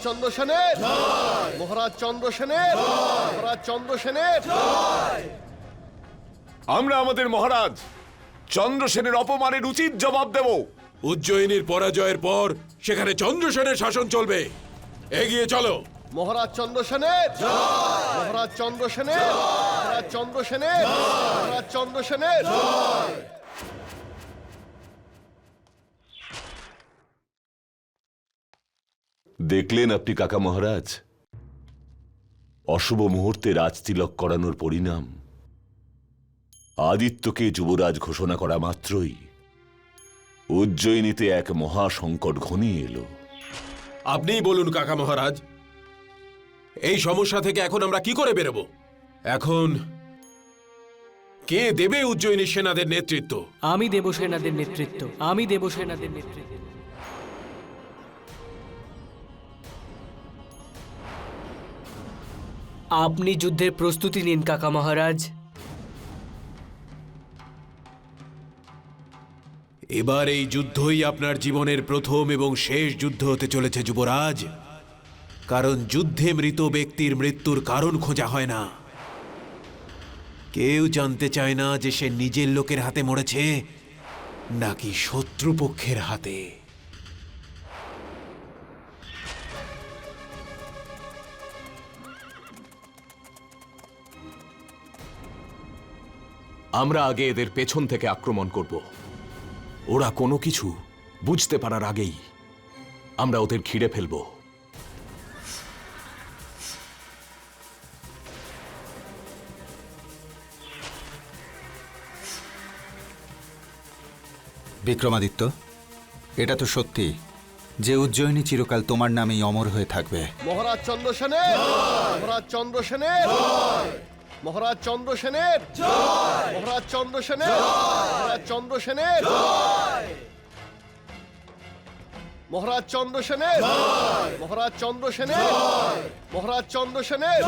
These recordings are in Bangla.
চন্দ্র সেনের মহারাজ চন্দ্র সেনের মহারাজ চন্দ্র সেনের। আমরা আমাদের মহারাজ চন্দ্রসেনের অপমানের উচিত জবাব দেব। উজ্জয়িনীর পরাজয়ের পর সেখানে চন্দ্রসেনের শাসন চলবে। এগিয়ে চলো। মহারাজ চন্দ্র সেনের মহারাজ চন্দ্র সেনের মহারাজ চন্দ্র সেনের মহারাজ চন্দ্র সেনের। দেখলেন আপনি কাকা মহারাজ, অশুভ মুহূর্তে রাজতিলক করানোর পরিণাম। আদিত্যকে যুবরাজ ঘোষণা করা মাত্রই উজ্জয়িনীতে এক মহা সংকট ঘনিয়ে এলো। আপনিই বলুন কাকা মহারাজ, এই সমস্যা থেকে এখন আমরা কি করে বেরোবো? এখন কে দেবে উজ্জয়িনী সেনাদের নেতৃত্ব? আমি দেব সেনাদের নেতৃত্ব, আমি দেব সেনাদের নেতৃত্ব। আপনি যুদ্ধের প্রস্তুতি নিন কাকা মহারাজ। এবার এই যুদ্ধই আপনার জীবনের প্রথম এবং শেষ যুদ্ধ হতে চলেছে যুবরাজ। কারণ যুদ্ধে মৃত ব্যক্তির মৃত্যুর কারণ খোঁজা হয় না। কেউ জানতে চায় না যে সে নিজের লোকের হাতে মরেছে নাকি শত্রুপক্ষের হাতে। আমরা আগে এদের পেছন থেকে আক্রমণ করব। ওরা কোনো কিছু বুঝতে পারার আগেই আমরা ওদের ঘিরে ফেলব। বিক্রমাদিত্য, এটা তো সত্যি যে উজ্জয়িনী চিরকাল তোমার নামেই অমর হয়ে থাকবে। মহারাজ চন্দ্র সেনের মহারাজ চন্দ্র সেনের মহারাজ চন্দ্র সেনের মহারাজ চন্দ্র সেনের মহারাজ চন্দ্র সেনের মহারাজ চন্দ্র সেনের মহারাজ চন্দ্র সেনের মহারাজ চন্দ্র সেনের।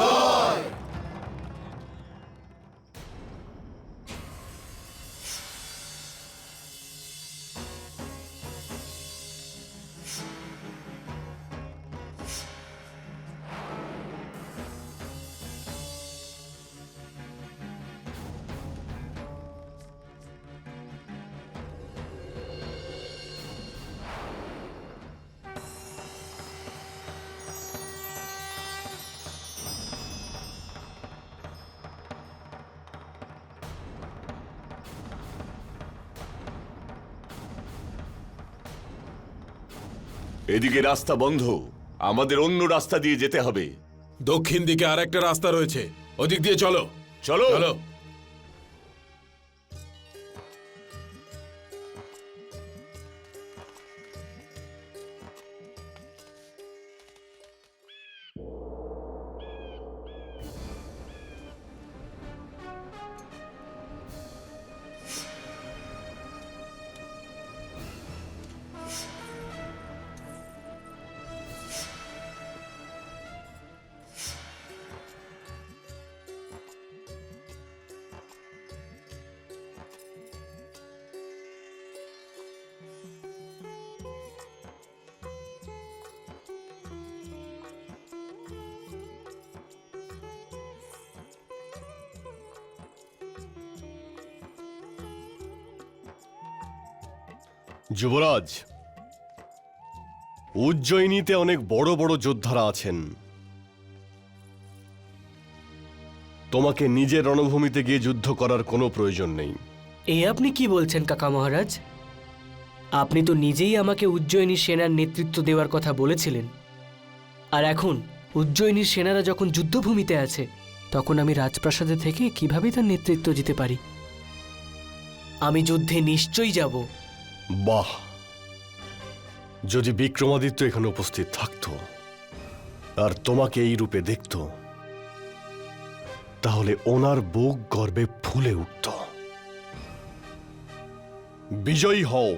এদিকে রাস্তা বন্ধ, আমাদের অন্য রাস্তা দিয়ে যেতে হবে। দক্ষিণ দিকে আরেকটা রাস্তা রয়েছে, ওদিক দিয়ে চলো। চলো চলো। যুবরাজ, উজ্জয়িনীতে অনেক বড় বড় যোদ্ধারা আছেন। তোমাকে নিজের রণভূমিতে গিয়ে যুদ্ধ করার কোনো প্রয়োজন নেই। এ আপনি কি বলছেন কাকা মহারাজ? আপনি তো নিজেই আমাকে উজ্জয়িনী সেনার নেতৃত্ব দেওয়ার কথা বলেছিলেন। আর এখন উজ্জয়িনীর সেনারা যখন যুদ্ধভূমিতে আছে, তখন আমি রাজপ্রাসাদে থেকে কিভাবে তার নেতৃত্ব দিতে পারি? আমি যুদ্ধে নিশ্চয়ই যাব। বাহ, যদি বিক্রমাদিত্য এখানে উপস্থিত থাকতো আর তোমাকে এই রূপে দেখত, তাহলে ওনার বুক গর্বে ফুলে উঠত। বিজয়ী হও।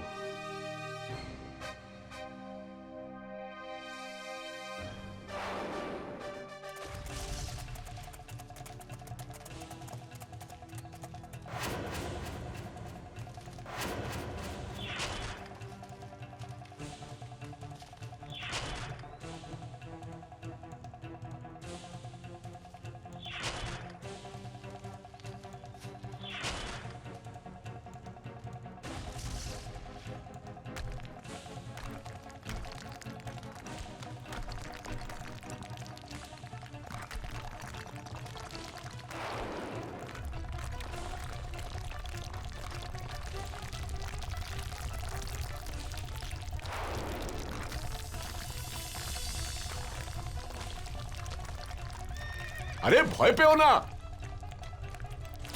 আরে ভয় পেও না,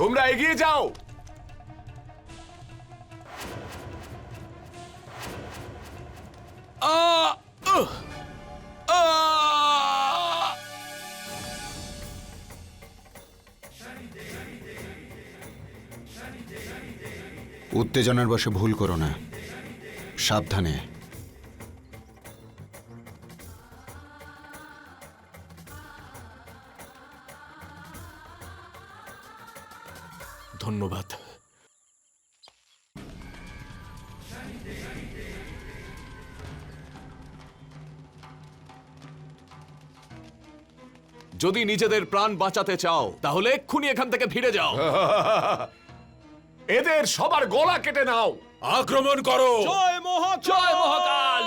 তোমরা এগিয়ে যাও। উত্তেজনার বশে ভুল করো না, সাবধানে। ধন্যবাদ। যদি নিজেদের প্রাণ বাঁচাতে চাও তাহলে এক্ষুনি এখান থেকে ফিরে যাও। এদের সবার গলা কেটে নাও। আক্রমণ করো। জয় মহাকাল।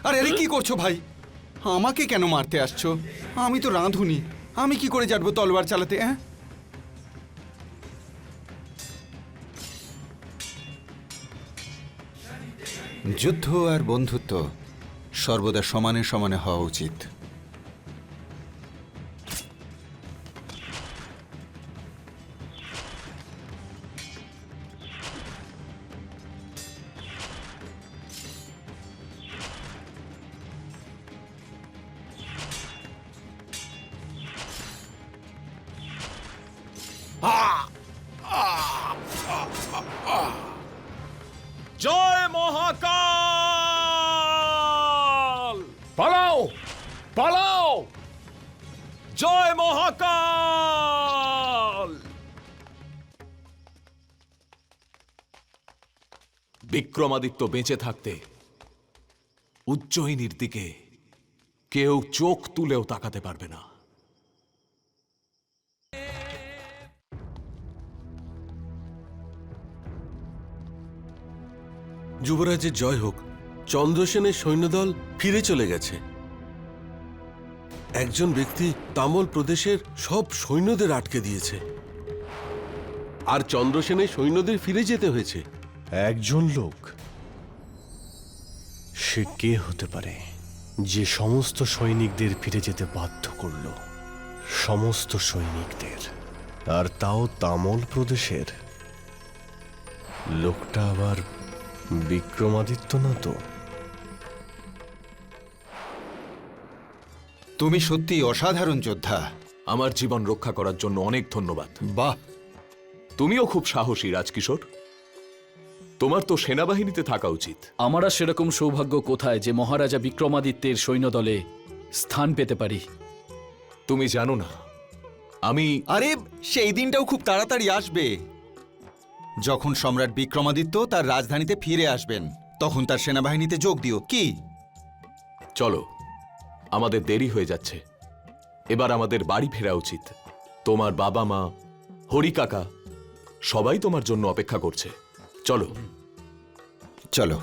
আরে আরে কি করছো ভাই? আমাকে কেন মারতে আসছো? আমি তো রাঁধুনি, আমি কি করে জানবো তলোয়ার চালাতে? হ্যাঁ, যুদ্ধ আর বন্ধুত্ব সর্বদা সমানে সমানে হওয়া উচিত। জয় মহাকাল। পালাও, পালাও। জয় মহাকাল। বিক্রমাদিত্য বেঁচে থাকতে উজ্জয়িনীর দিকে কেউ চোখ তুলেও তাকাতে পারবে না। যুবরাজের জয় হোক। চন্দ্রসেনের সৈন্যদল ফিরে চলে গেছে। একজন ব্যক্তি তামল প্রদেশের সব সৈন্যদের আটকে দিয়েছে, আর চন্দ্রসেনের সৈন্যদের ফিরে যেতে হয়েছে। একজন লোক, সে কে হতে পারে যে সমস্ত সৈনিকদের ফিরে যেতে বাধ্য করল? সমস্ত সৈনিকদের, আর তাও তামল প্রদেশের। লোকটা আবার বিক্রমাদিত্য না তো? তুমি সত্যি অসাধারণ যোদ্ধা। আমার জীবন রক্ষা করার জন্য অনেক ধন্যবাদ। বাহ, তুমিও খুব সাহসী রাজকিশোর। তোমার তো সেনাবাহিনীতে থাকা উচিত। আমার আর সেরকম সৌভাগ্য কোথায় যে মহারাজা বিক্রমাদিত্যের সৈন্যদলে স্থান পেতে পারি। তুমি জানো না, আমি আরে সেই দিনটাও খুব তাড়াতাড়ি আসবে, যখন সম্রাট বিক্রমাদিত্য তার রাজধানীতে ফিরে আসবেন। তখন তার সেনাবাহিনীতে যোগ দিও। কি? চলো, আমাদের দেরি হয়ে যাচ্ছে। এবার আমাদের বাড়ি ফেরা উচিত। তোমার বাবা মা, হরি কাকা সবাই তোমার জন্য অপেক্ষা করছে। চলো চলো।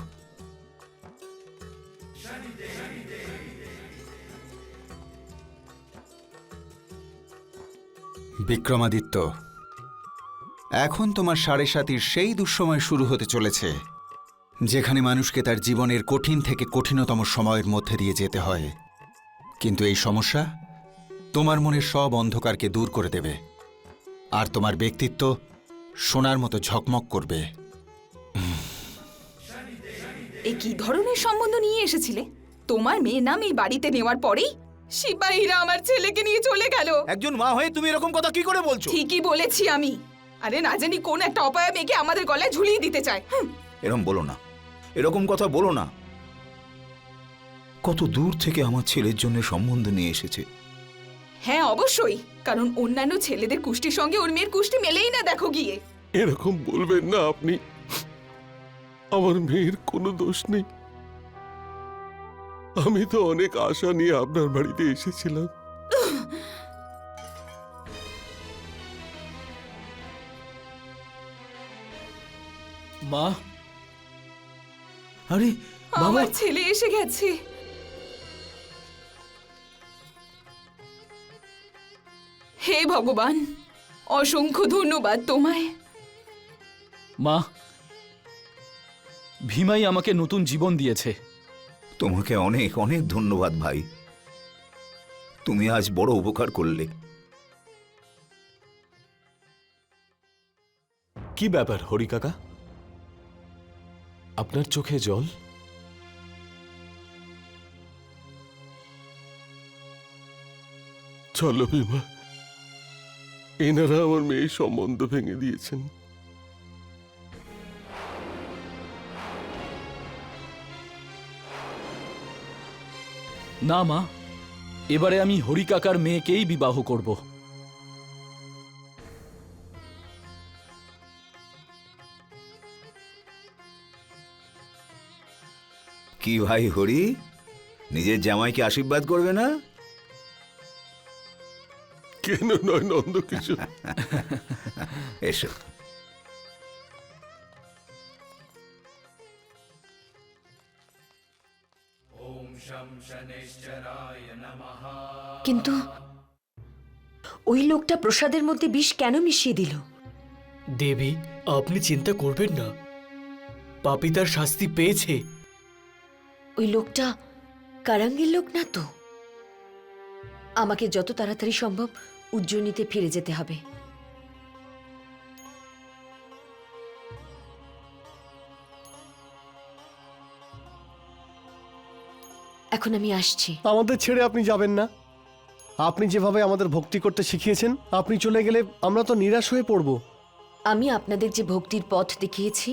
বিক্রমাদিত্য, এখন তোমার সাড়ে সাতির সেই দুঃসময় শুরু হতে চলেছে, যেখানে মানুষকে তার জীবনের কঠিন থেকে কঠিনতম সময়ের মধ্যে দিয়ে যেতে হয়। কিন্তু এই সমস্যা তোমার মনের সব অন্ধকারকে দূর করে দেবে, আর তোমার ব্যক্তিত্ব সোনার মতো ঝকমক করবে। এ কি ধরনের সম্বন্ধ নিয়ে এসেছিলে? তোমার মেয়ের নাম এই বাড়িতে নেওয়ার পরেই সিপাহীরা আমার ছেলেকে নিয়ে চলে গেল। একজন মা হয়ে তুমি এরকম কথা কি করে বলছো? ঠিকই বলেছি আমি। আরে না জানি কোন একটা অপয়া মেয়েকে আমাদের গলায় ঝুলিয়ে দিতে চায়। এরকম বলো না, এরকম কথা বলো না। কত দূর থেকে আমার ছেলের জন্য সম্বন্ধ নিয়ে এসেছে। হ্যাঁ অবশ্যই, কারণ অন্যান্য ছেলেদের কুষ্টির সঙ্গে ওর মেয়ের কুষ্টি মেলেই না, দেখো গিয়ে। এরকম বলবেন না আপনি, আমার মেয়ের কোনো দোষ নেই। আমি তো অনেক আশা নিয়ে আপনার বাড়িতে এসেছিলাম। মা, আরে আমার ছেলে এসে গেছে। হে ভগবান, অসংখ্য ধন্যবাদ তোমায়। মা, ভীমাই আমাকে নতুন জীবন দিয়েছে। তোমাকে অনেক অনেক ধন্যবাদ ভাই, তুমি আজ বড় উপকার করলে। কি ব্যাপার হরি কাকা, আপনার চোখে জল? চলো ভীমা, এনারা আমার মেয়ের সম্বন্ধ ভেঙে দিয়েছেন। না মা, এবারে আমি হরি কাকার মেয়েকেই বিবাহ করব। কি ভাই হরি, নিজের জামাইকে আশীর্বাদ করবে না? কেন নয় নন্দকিশোর? এসো। কিন্তু ওই লোকটা প্রসাদের মধ্যে বিষ কেন মিশিয়ে দিল? দেবী, আপনি চিন্তা করবেন না, পাপী তার শাস্তি পেয়েছে। ওই লোকটা কারাঙ্গের লোক না তো? আমাকে যত তাড়াতাড়ি সম্ভব উজ্জয়িনীতে ফিরে যেতে হবে। এখন আমি আসছি। আমাদের ছেড়ে আপনি যাবেন না। আপনি যেভাবে আমাদের ভক্তি করতে শিখিয়েছেন, আপনি চলে গেলে আমরা তো নিরাশ হয়ে পড়ব। আমি আপনাদের যে ভক্তির পথ দেখিয়েছি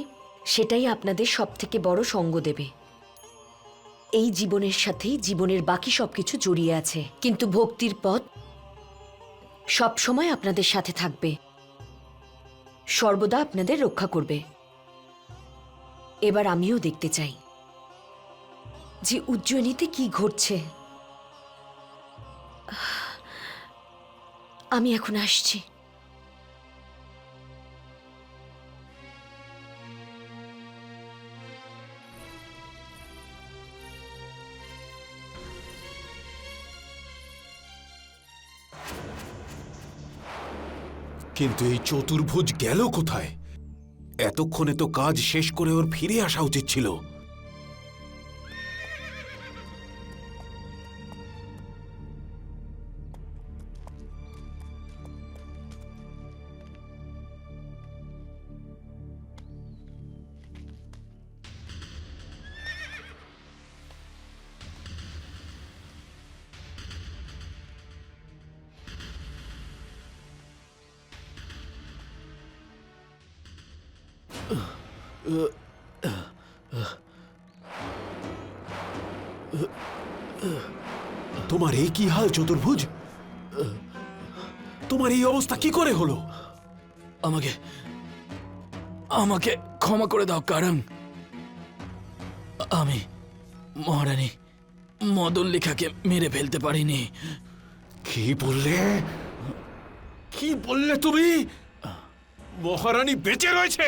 সেটাই আপনাদের সবথেকে বড় সঙ্গ দেবে। এই জীবনের সাথেই জীবনের বাকি সবকিছু জড়িয়ে আছে, কিন্তু ভক্তির পথ সব সময় আপনাদের সাথে থাকবে, সর্বদা আপনাদের রক্ষা করবে। এবার আমিও দেখতে চাই যে উজ্জয়িনীতে কি ঘটছে। আমি এখন আসছি। কিন্তু এই চতুর্ভুজ গেল কোথায়? এতক্ষণে তো কাজ শেষ করে ওর ফিরে আসা উচিত ছিল। তোমার এই কি হাল চতুর্ভুজ? তোমার এই অবস্থা কি করে হলো? আমাকে আমাকে ক্ষমা করে দাও কারণ আমি মহারানী মদনলেখাকে মেরে ফেলতে পারিনি। কি বললে? কি বললে তুমি? মহারানী বেঁচে রয়েছে?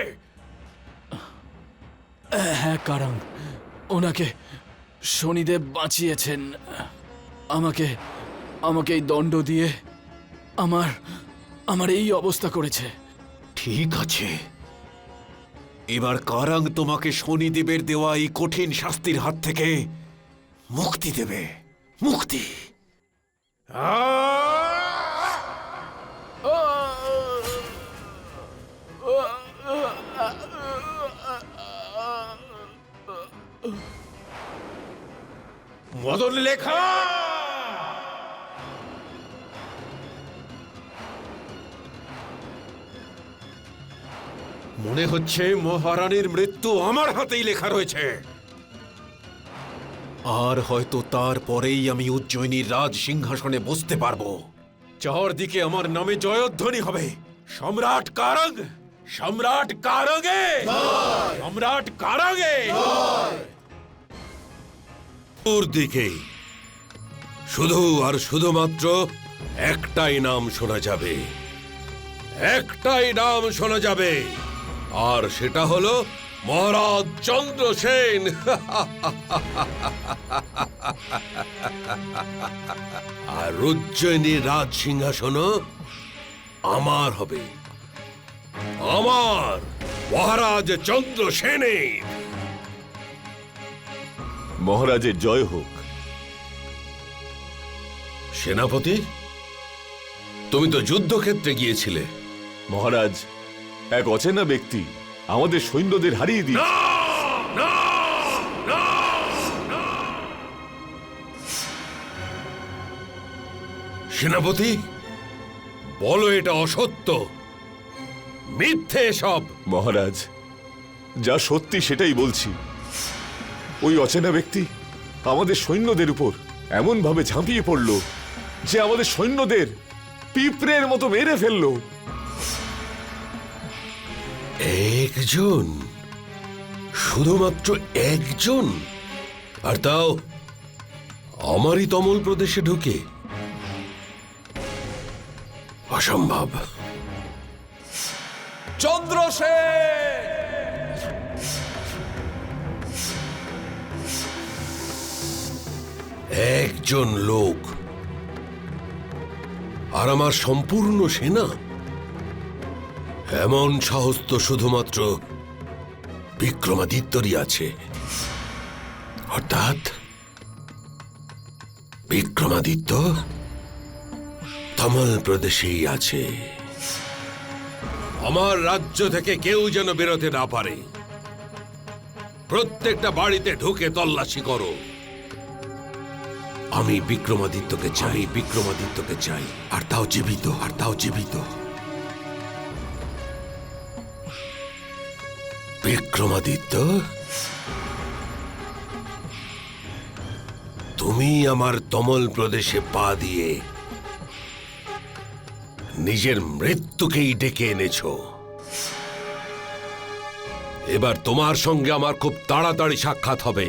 হ্যাঁ কারণ ওনাকে শনিদেব বাঁচিয়েছেন। আমাকে আমাকে এই দণ্ড দিয়ে আমার এই অবস্থা করেছে। ঠিক আছে, এবার কারাং তোমাকে শনিদেবের দেওয়া এই কঠিন শাস্তির হাত থেকে মুক্তি দেবে। মুক্তি। মদন লেখা, মনে হচ্ছে মহারানীর মৃত্যু আমার হাতেই লেখা রয়েছে। আর হয়তো তারপরেই আমি উজ্জয়িনীর রাজ সিংহাসনে বসতে পারবো। চারদিকে আমার নামে জয়ধ্বনি হবে, সম্রাট কারং, সম্রাট কারঙ্গে, সম্রাট কারঙ্গে। দিকে শুধু আর শুধুমাত্র একটাই নাম শোনা যাবে, একটাই নাম শোনা যাবে, আর সেটা হলো মহারাজ চন্দ্রসেন। আর উজ্জয়িনীর রাজ সিংহাসন আমার হবে, আমার মহারাজ চন্দ্রসেনের। মহারাজের জয় হোক। সেনাপতি, তুমি তো যুদ্ধক্ষেত্রে গিয়েছিলে। মহারাজ, এক অচেনা ব্যক্তি আমাদের সৈন্যদের হারিয়ে দিয়েছে। সেনাপতি, বলো এটা অসত্য, মিথ্যে সব। মহারাজ, যা সত্যি সেটাই বলছি। ওই অচেনা ব্যক্তি আমাদের সৈন্যদের উপর এমন ভাবে ঝাঁপিয়ে পড়ল যে আমাদের সৈন্যদের পিঁপড়ের মতো মেরে ফেলল। একজন, শুধুমাত্র একজন, আর তাও আমারই তমল প্রদেশে ঢুকে? অসম্ভব। চন্দ্রসেন! একজন লোক আর আমার সম্পূর্ণ সেনা? এমন সাহস তো শুধুমাত্র বিক্রমাদিত্যরই আছে। অর্থাৎ বিক্রমাদিত্য তমল প্রদেশেই আছে। আমার রাজ্য থেকে কেউ যেন বেরোতে না পারে। প্রত্যেকটা বাড়িতে ঢুকে তল্লাশি করো। আমি বিক্রমাদিত্যকে চাই, বিক্রমাদিত্যকে চাই, আর তাও জীবিত, আর তাও জীবিত। বিক্রমাদিত্য, তুমি আমার তমল প্রদেশে পা দিয়ে নিজের মৃত্যুকেই ডেকে এনেছো। এবার তোমার সঙ্গে আমার খুব তাড়াতাড়ি সাক্ষাৎ হবে।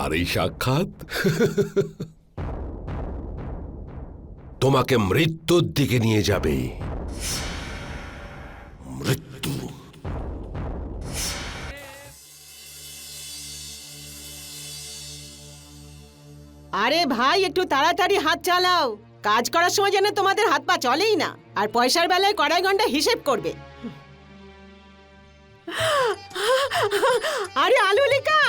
আর এই সাক্ষাৎ তোমাকে মৃত্যুর দিকে নিয়ে যাবে। মৃত্যু। আরে ভাই, একটু তাড়াতাড়ি হাত চালাও। কাজ করার সময় যেন তোমাদের হাত পা চলেই না, আর পয়সার বেলায় কড়াই ঘন্টা হিসেব করবে। আরে আলুলিকা,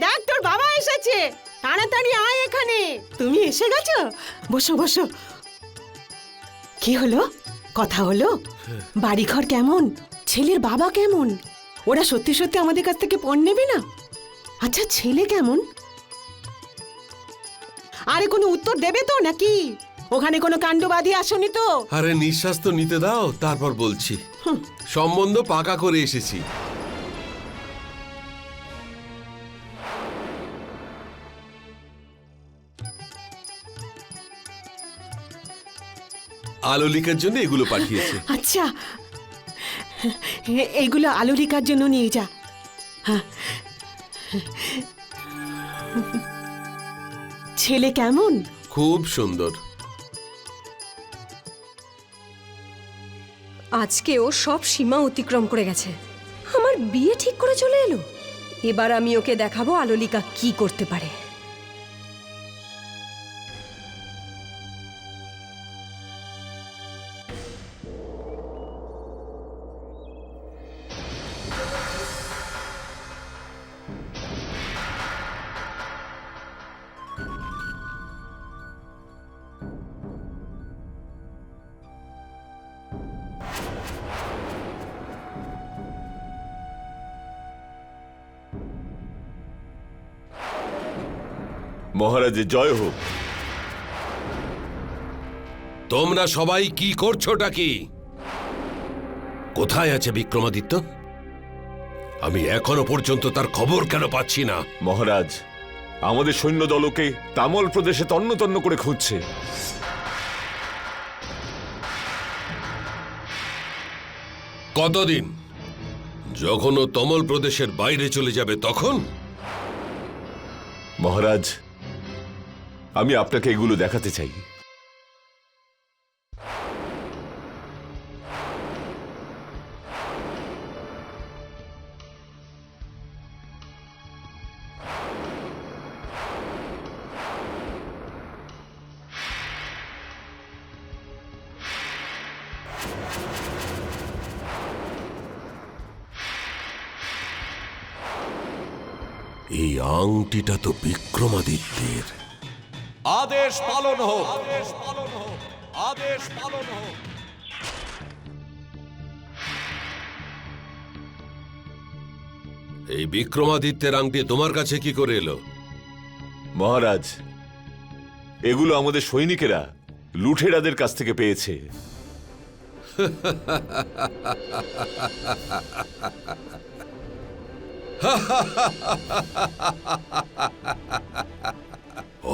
দেখ তোর বাবা এসেছে, তাড়াতাড়ি আয় এখানে। তুমি এসে গেছো? বসো বসো। কি হলো? কথা হলো? বাড়িঘর কেমন? ছেলের বাবা কেমন? ওরা সত্যি সত্যি আমাদের কাছ থেকে পণ নেবে না? আচ্ছা, ছেলে কেমন? আরে কোনো উত্তর দেবে তো নাকি? ওখানে কোনো কাণ্ডবাদী আসেনি তো? আরে নিঃশ্বাস তো নিতে দাও, তারপর বলছি। সম্বন্ধ পাকা করে এসেছি। আলোলিকার জন্য এগুলো পাঠিয়েছে। আচ্ছা, এইগুলো আলুরিকার জন্য নিয়ে যা। হ্যাঁ। ছেলে কেমন? খুব সুন্দর। আজকে ও সব সীমা অতিক্রম করে গেছে। আমার বিয়ে ঠিক করে চলে এলো। এবার আমি ওকে দেখাবো আলোলিকা কি করতে পারে। মহারাজের জয় হোক। তোমরা সবাই কি করছোটা কি? কোথায় আছে বিক্রমাদিত্য? আমি এখনো পর্যন্ত তার খবর কেন পাচ্ছি না? মহারাজ, আমাদের সৈন্য দলকে তামল প্রদেশে তন্ন তন্ন করে খুঁজছে। কতদিন? যখন ও তমল প্রদেশের বাইরে চলে যাবে তখন? মহারাজ, আমি আপনাকে এগুলো দেখাতে চাই। এই আংটিটা তো বিক্রমাদিত্যের। আদেশ পালন হোক, আদেশ পালন হোক, আদেশ পালন হোক। এই বিক্রমাদিত্যের আংটি তোমার কাছে কি করে এলো? মহারাজ, এগুলো আমাদের সৈনিকেরা লুঠেরাদের কাছ থেকে পেয়েছে।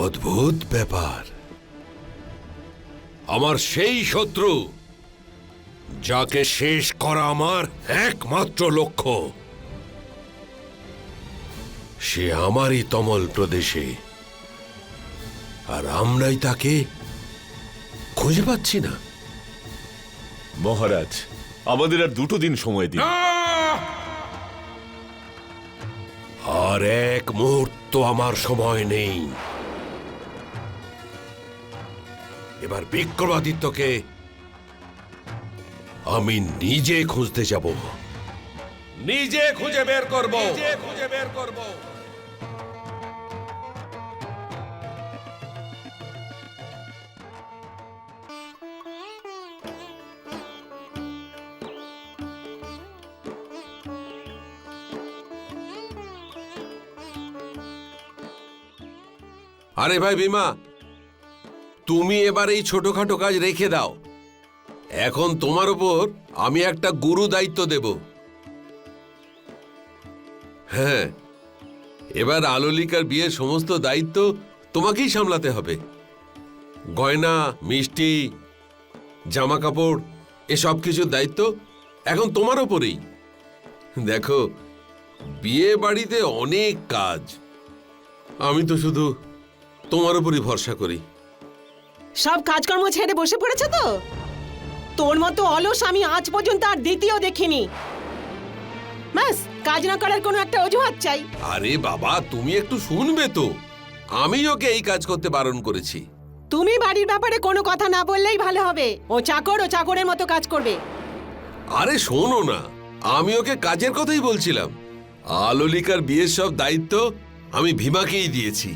অদ্ভুত ব্যাপার। আমার সেই শত্রু, যাকে শেষ করা আমার একমাত্র লক্ষ্য, সে আমারই তমল প্রদেশে, আর আমরাই তাকে খুঁজে পাচ্ছি না। মহারাজ, আমাদের আর 2 দিন সময় দিন। আর এক মুহূর্ত আমার সময় নেই। এবার বিক্রমাদিত্যকে আমি নিজে খুঁজতে যাব, নিজে খুঁজে বের করব, নিজে খুঁজে বের করব। আরে ভাই ভীমা, তুমি এবার এই ছোটখাটো কাজ রেখে দাও। এখন তোমার উপর আমি একটা গুরু দায়িত্ব দেব। হ্যাঁ, এবার আলোলিকার বিয়ের সমস্ত দায়িত্ব তোমাকেই সামলাতে হবে। গয়না, মিষ্টি, জামা কাপড়, এসব কিছুর দায়িত্ব এখন তোমার উপরেই। দেখো, বিয়ে বাড়িতে অনেক কাজ, আমি তো শুধু তোমার উপরই ভরসা করি। সব কাজকর্ম ছেড়ে বসে পড়েছে তো? তোর মতো অলস আমি আজ পর্যন্ত আর দ্বিতীয় দেখিনি। ব্যাস, কাজ না করার কোনো একটা অজুহাত চাই। আরে বাবা, তুমি একটু শুনবে তো। আমি ওকে এই কাজ করতে বারণ করেছি। তুমি বাড়ির ব্যাপারে কোনো কথা না বললেই ভালো হবে। ও চাকরের মতো কাজ করবে। আরে শোনো না, আমি ওকে কাজের কথাই বলছিলাম। আলোলিকার বিয়ের সব দায়িত্ব আমি ভীমাকেই দিয়েছি।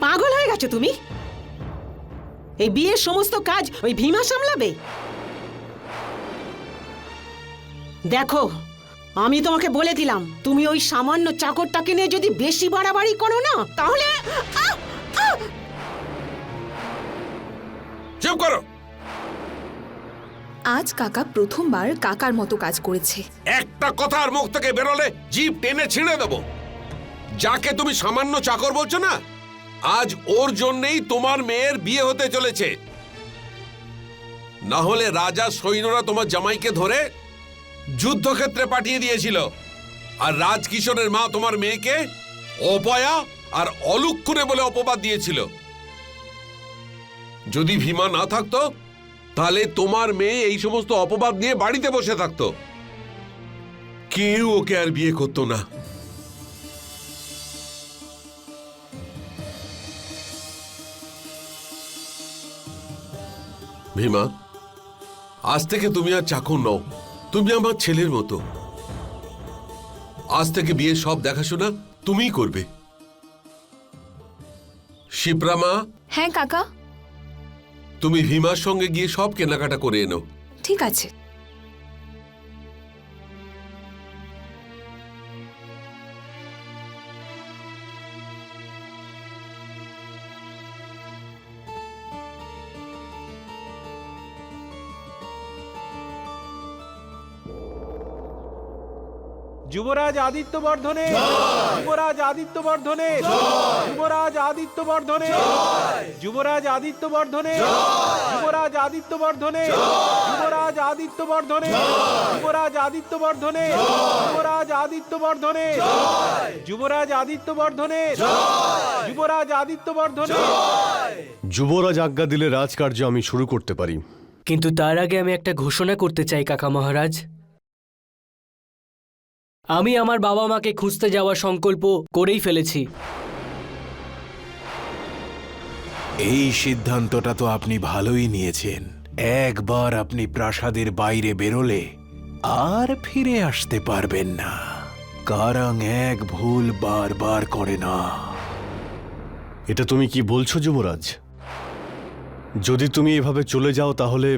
পাগল হয়ে গেছো তুমি? এই বিয়ের সমস্ত কাজ ওই ভীমা সামলাবে? দেখো, আমি তোমাকে বলে দিলাম, তুমি ওই সামান্য চাকরটাকে নিয়ে যদি বেশি বাড়াবাড়ি করো না, তাহলে চুপ করো। আজ কাকা প্রথমবার কাকার মতো কাজ করেছে। একটা কথা আর মুখ থেকে বেরোলে জিভ টেনে ছিঁড়ে দেবো। যাকে তুমি সামান্য চাকর বলছো না, আজ ওর জন্যই তোমার মেয়ের বিয়ে হতে চলেছে। না হলে রাজা সৈন্যরা তোমার জামাইকে ধরে যুদ্ধক্ষেত্রে পাঠিয়ে দিয়েছিল, আর রাজকিশোরের মা তোমার মেয়েকে অপয়া আর অলুক্ষুরে বলে অপবাদ দিয়েছিল। যদি ভীমা না থাকতো, তাহলে তোমার মেয়ে এই সমস্ত অপবাদ নিয়ে বাড়িতে বসে থাকতো, কেউ ওকে আর বিয়ে করতো না। ভীমা, আজ থেকে তুমি আর চাকর নও, তুমি আমার ছেলের মতো। আজ থেকে বিয়ের সব দেখাশোনা তুমিই করবে। শিপ্রা মা। হ্যাঁ কাকা। তুমি ভীমার সঙ্গে গিয়ে সব কেনাকাটা করে এনো। ঠিক আছে। যুবরাজ আদিত্যবর্ধনে, যুবরাজ আদিত্যবর্ধনে, যুবরাজ আদিত্যবর্ধনে, যুবরাজ আদিত্যবর্ধনে, যুবরাজ আদিত্যবর্ধনে, যুবরাজ আদিত্যবর্ধনে, যুবরাজ আদিত্যবর্ধনে, যুবরাজ আদিত্যবর্ধনে, যুবরাজ আদিত্যবর্ধনে, যুবরাজ আদিত্যবর্ধনে। যুবরাজ আজ্ঞা দিলে রাজকার্য আমি শুরু করতে পারি। কিন্তু তার আগে আমি একটা ঘোষণা করতে চাই কাকা মহারাজ। আমি আমার বাবা মাকে খুঁজতে যাওয়ার সংকল্প করেই ফেলেছি। এই সিদ্ধান্তটা তো আপনি ভালোই নিয়েছেন। একবার আপনি প্রাসাদের বাইরে বেরোলে আর ফিরে আসতে পারবেন না। কারণ এক ভুল বারবার করে না। এটা তুমি কি বলছো যুবরাজ? যদি তুমি এভাবে চলে যাও তাহলে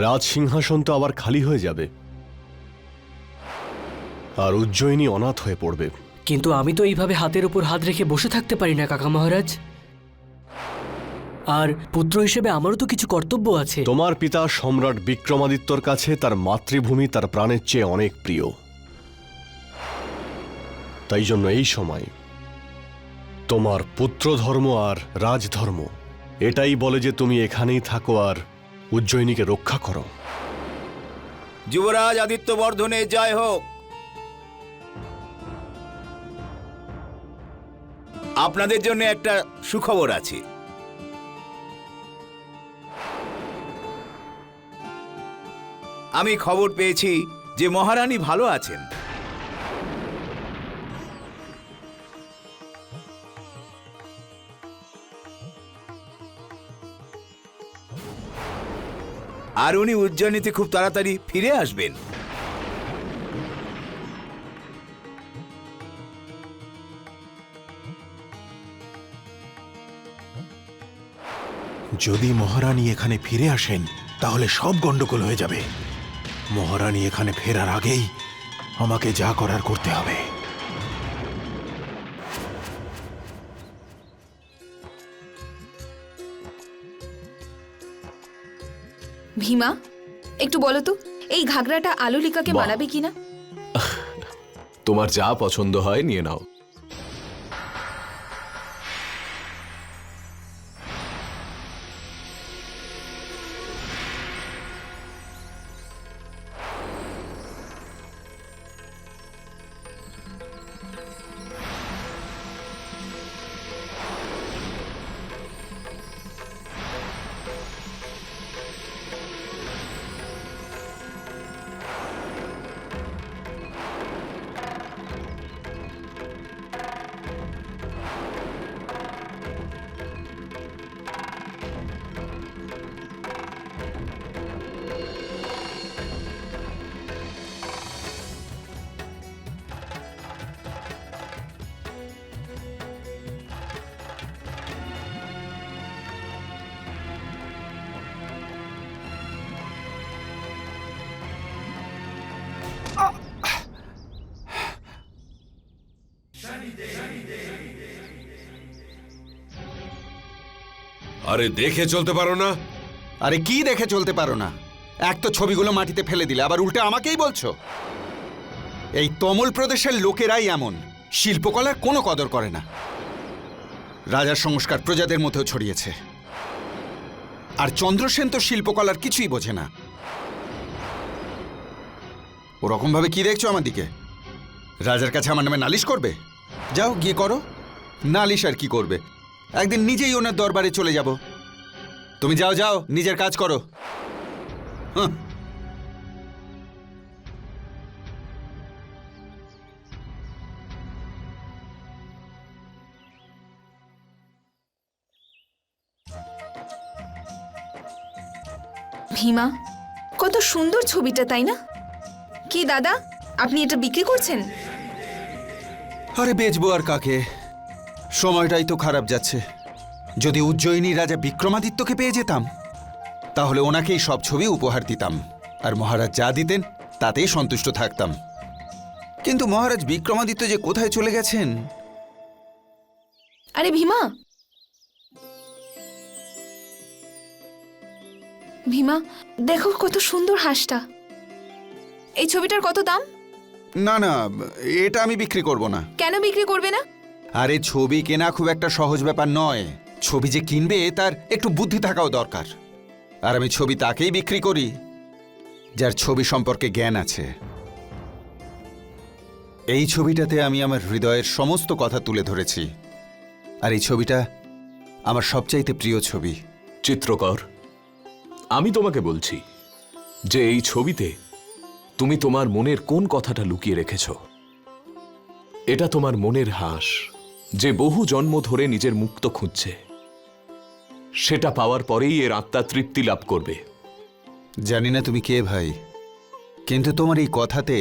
রাজ সিংহাসন তো আবার খালি হয়ে যাবে আর উজ্জয়িনী অনাথ হয়ে পড়বে। কিন্তু আমি তো এইভাবে হাতের উপর হাত রেখে বসে থাকতে পারি না কাকা মহারাজ। আর পুত্র হিসেবে আমারও তো কিছু কর্তব্য আছে। তোমার পিতা সম্রাট বিক্রমাদিত্যর কাছে তার মাতৃভূমি তার প্রাণের চেয়ে অনেক প্রিয়। তাই জন্য এই সময় তোমার পুত্রধর্ম আর রাজধর্ম এটাই বলে যে তুমি এখানেই থাকো আর উজ্জয়িনীকে রক্ষা করো। যুবরাজ আদিত্যবর্ধনে জয় হোক। আপনাদের জন্য একটা সুখবর আছে। আমি খবর পেয়েছি যে মহারানী ভালো আছেন। আর উনি উজ্জয়িনীতে খুব তাড়াতাড়ি ফিরে আসবেন। যদি মহারানী এখানে ফিরে আসেন তাহলে সব গন্ডগোল হয়ে যাবে। মহারানী এখানে ফেরার আগেই আমাকে যা করার করতে হবে। ভীমা, একটু বলো তো এই ঘাগরাটা আলোলিকাকে বাহ। মানাবে কিনা? তোমার যা পছন্দ হয় নিয়ে নাও। আরে দেখে চলতে পারো না? আরে কি দেখে চলতে পারো না? এক তো ছবিগুলো মাটিতে ফেলে দিলে, আবার উল্টে আমাকেই বলছো। এই তমল প্রদেশের লোকেরাই এমন, শিল্পকলার কোনো কদর করে না। রাজার সংস্কার প্রজাদের মধ্যেও ছড়িয়েছে। আর চন্দ্রসেন তো শিল্পকলার কিছুই বোঝে না। ওরকম ভাবে কি দেখছো আমার দিকে? রাজার কাছে আমার নামে নালিশ করবে? যাও গিয়ে করো। নালিশ আর কি করবে? একদিন নিজেই ওনার দরবারে চলে যাব। তুমি যাও যাও, নিজের কাজ করো। হ্যাঁ। ভীমা, কত সুন্দর ছবিটা, তাই না? কি দাদা, আপনি এটা বিক্রি করছেন? আরে বেচবো আর কাকে? সময়টাই তো খারাপ যাচ্ছে। যদি উজ্জয়িনী রাজা বিক্রমাদিত্যকে পেয়ে যেতাম তাহলে ওনাকেই সব ছবি উপহার দিতাম, আর মহারাজ যা দিতেন তাতেই সন্তুষ্ট থাকতাম। কিন্তু মহারাজ বিক্রমাদিত্য যে কোথায় চলে গেছেন। আরে ভীমা, ভীমা দেখো কত সুন্দর হাঁসটা। এই ছবিটার কত দাম? না না, এটা আমি বিক্রি করব না। কেন বিক্রি করবে না? আরে ছবি কেনা খুব একটা সহজ ব্যাপার নয়। ছবি যে কিনবে তার একটু বুদ্ধি থাকাও দরকার। আর আমি ছবি তাকেই বিক্রি করি যার ছবি সম্পর্কে জ্ঞান আছে। এই ছবিটাতে আমি আমার হৃদয়ের সমস্ত কথা তুলে ধরেছি, আর এই ছবিটা আমার সবচাইতে প্রিয় ছবি। চিত্রকর, আমি তোমাকে বলছি যে এই ছবিতে তুমি তোমার মনের কোন কথাটা লুকিয়ে রেখেছ। এটা তোমার মনের হাঁস, যে বহু জন্ম ধরে নিজের মুক্ত খুঁজছে। সেটা পাওয়ার পরেই এর আত্মা তৃপ্তি লাভ করবে। জানি না তুমি কে ভাই, কিন্তু তোমার এই কথাতে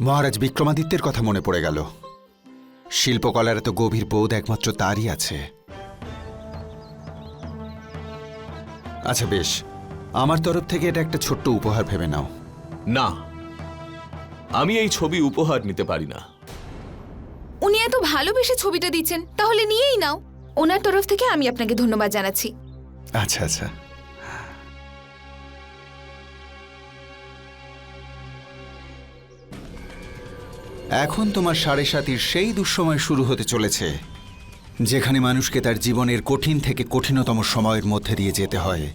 মহারাজ বিক্রমাদিত্যের কথা মনে পড়ে গেল। শিল্পকলার এত গভীর বোধ একমাত্র তারই আছে। আচ্ছা বেশ, আমার তরফ থেকে এটা একটা ছোট্ট উপহার ভেবে নাও। না, আমি এই ছবি উপহার নিতে পারি না। উনি এত ভালোবেসে ছবিটা দিচ্ছেন, তাহলে নিয়েই নাও। ওনার তরফ থেকে আমি আপনাকে ধন্যবাদ জানাচ্ছি। আচ্ছা আচ্ছা, এখন তোমার সাড়ে সাতির সেই দুঃসময় শুরু হতে চলেছে যেখানে মানুষকে তার জীবনের কঠিন থেকে কঠিনতম সময়ের মধ্যে দিয়ে যেতে হয়।